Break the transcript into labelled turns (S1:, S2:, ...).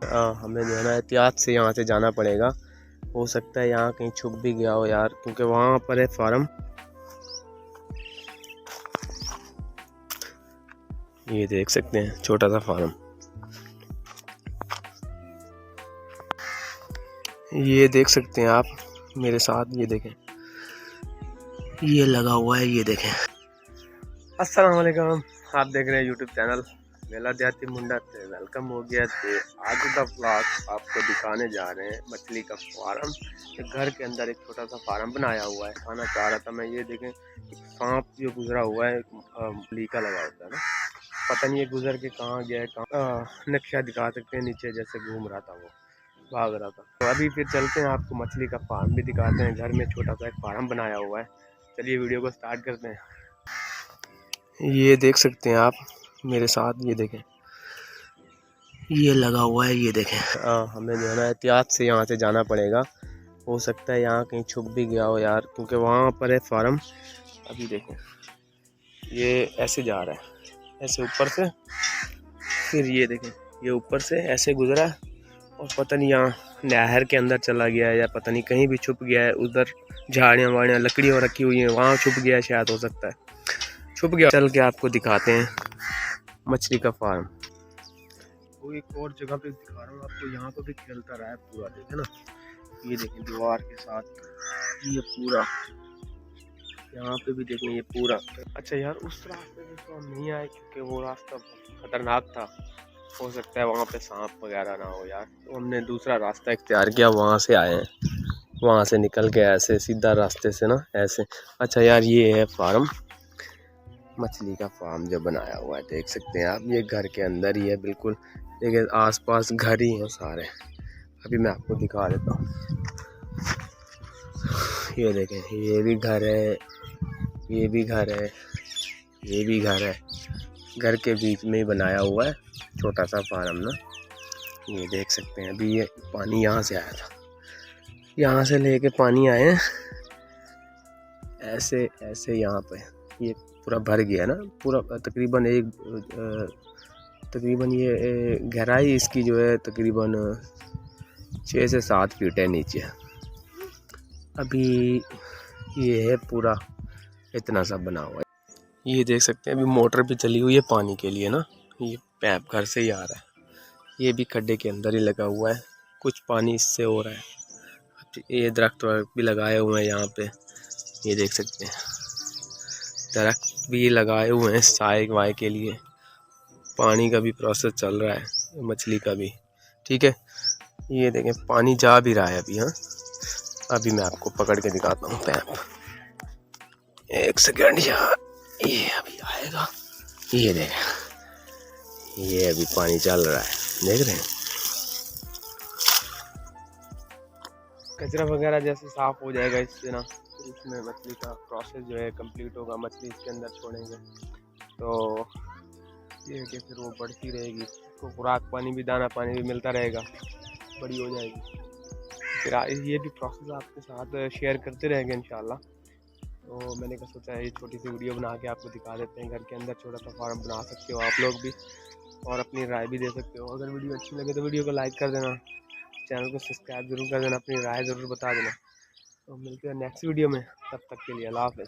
S1: हमें जो है ना एहतियात से यहाँ से जाना पड़ेगा। हो सकता है यहाँ कहीं छुप भी गया हो यार, क्योंकि वहाँ पर है फार्म। ये देख सकते हैं छोटा सा फार्म। ये देख सकते हैं आप मेरे साथ, ये देखें ये लगा हुआ है, ये देखें। अस्सलाम वालेकुम, आप देख रहे हैं यूट्यूब चैनल मेला देहाती मुंडा से वेलकम हो गया। थे आज का व्लॉग आपको दिखाने जा रहे हैं मछली का फार्म। एक घर के अंदर एक छोटा सा फार्म बनाया हुआ है। खाना चाह रहा था मैं, ये देखें एक सांप जो गुजरा हुआ है, लीका लगा होता है ना, पता नहीं ये गुजर के कहाँ गया है, कहाँ नक्शा दिखा सकते हैं नीचे, जैसे घूम रहा था वो, भाग रहा था। तो अभी फिर चलते हैं, आपको मछली का फार्म भी दिखाते हैं। घर में छोटा सा एक फार्म बनाया हुआ है। चलिए वीडियो को स्टार्ट करते हैं। ये देख सकते हैं आप मेरे साथ, ये देखें ये लगा हुआ है, ये देखें। हमें जो है ना एहतियात से यहाँ से जाना पड़ेगा। हो सकता है यहाँ कहीं छुप भी गया हो यार, क्योंकि वहाँ पर है फार्म। अभी देखें ये ऐसे जा रहा है, ऐसे ऊपर से, फिर ये देखें ये ऊपर से ऐसे गुजरा और पता नहीं यहाँ नहर के अंदर चला गया है, या पता नहीं कहीं भी छुप गया है। उधर झाड़ियाँ वाड़ियाँ लकड़ियाँ रखी हुई हैं, वहाँ छुप गया है शायद, हो सकता है छुप गया। चल के आपको दिखाते हैं मछली का फार्म। वो एक और जगह पे दिखा रहा हूँ आपको, यहाँ पे भी खेलता रहा है पूरा, देखे ना, ये देखें दीवार के साथ ये पूरा, यहाँ पे भी देखें ये पूरा। अच्छा यार उस रास्ते पे तो हम नहीं आए, क्योंकि वो रास्ता खतरनाक था, हो सकता है वहाँ पे सांप वगैरह ना हो यार, तो हमने दूसरा रास्ता इख्तियार किया, वहाँ से आए हैं, वहाँ से निकल के ऐसे सीधा रास्ते से ना ऐसे। अच्छा यार ये है फार्म, मछली का फार्म जो बनाया हुआ है, देख सकते हैं आप। ये घर के अंदर ही है बिल्कुल, लेकिन आसपास घर ही हैं सारे। अभी मैं आपको दिखा देता हूँ, ये देखें ये भी घर है, ये भी घर है, ये भी घर है। घर के बीच में ही बनाया हुआ है छोटा सा फार्म ना, ये देख सकते हैं। अभी ये पानी यहाँ से आया था, यहाँ से लेके पानी आए हैं ऐसे ऐसे, यहाँ पे ये पूरा भर गया ना पूरा, तकरीबन तकरीबन ये गहराई इसकी जो है तकरीबन 6 से 7 फीट है नीचे। अभी ये है पूरा इतना सा बना हुआ है, ये देख सकते हैं। अभी मोटर भी चली हुई है पानी के लिए ना, ये पैप घर से ही आ रहा है, ये भी खड्डे के अंदर ही लगा हुआ है, कुछ पानी इससे हो रहा है। ये दरख्त भी लगाए हुए हैं यहाँ पे, ये देख सकते हैं दरख्त भी लगाए हुए हैं साए वाए के लिए। पानी का भी प्रोसेस चल रहा है, मछली का भी, ठीक है। ये देखें पानी जा भी रहा है अभी। हाँ अभी मैं आपको पकड़ के दिखाता हूँ पैप, एक सेकेंड यार, ये अभी आएगा, ये देखें ये अभी पानी चल रहा है, देख रहे हैं। कचरा वगैरह जैसे साफ हो जाएगा इससे ना, इसमें मछली का प्रोसेस जो है कंप्लीट होगा। मछली इसके अंदर छोड़ेंगे तो ये है कि फिर वो बढ़ती रहेगी, उसको खुराक पानी भी, दाना पानी भी मिलता रहेगा, बड़ी हो जाएगी। फिर ये भी प्रोसेस आपके साथ शेयर करते रहेंगे इंशाल्लाह। तो मैंने कहा सोचा ये छोटी सी वीडियो बना के आपको दिखा देते हैं। घर के अंदर छोटा सा फार्म बना सकते हो आप लोग भी, और अपनी राय भी दे सकते हो। अगर वीडियो अच्छी लगे तो वीडियो को लाइक कर देना, चैनल को सब्सक्राइब जरूर कर देना, अपनी राय ज़रूर बता देना। तो मिलते हैं नेक्स्ट वीडियो में, तब तक के लिए अल्लाह हाफ़िज़।